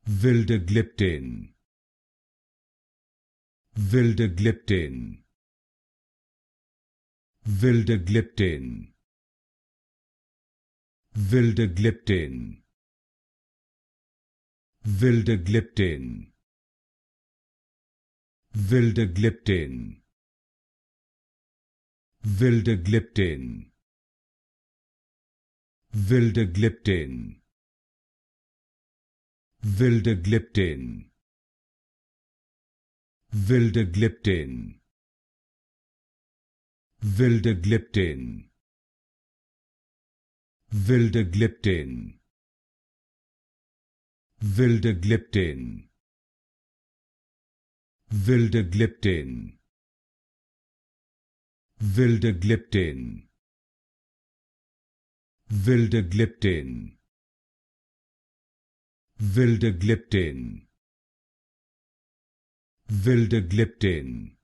Vildagliptin, Vildagliptin, Vildagliptin, Vildagliptin, Vildagliptin, Vildagliptin, Vildagliptin, Vildagliptin, Vildagliptin, Vildagliptin, Vildagliptin, Vildagliptin, Vildagliptin, Vildagliptin, Vildagliptin, Vildagliptin, Vildagliptin, Vildagliptin,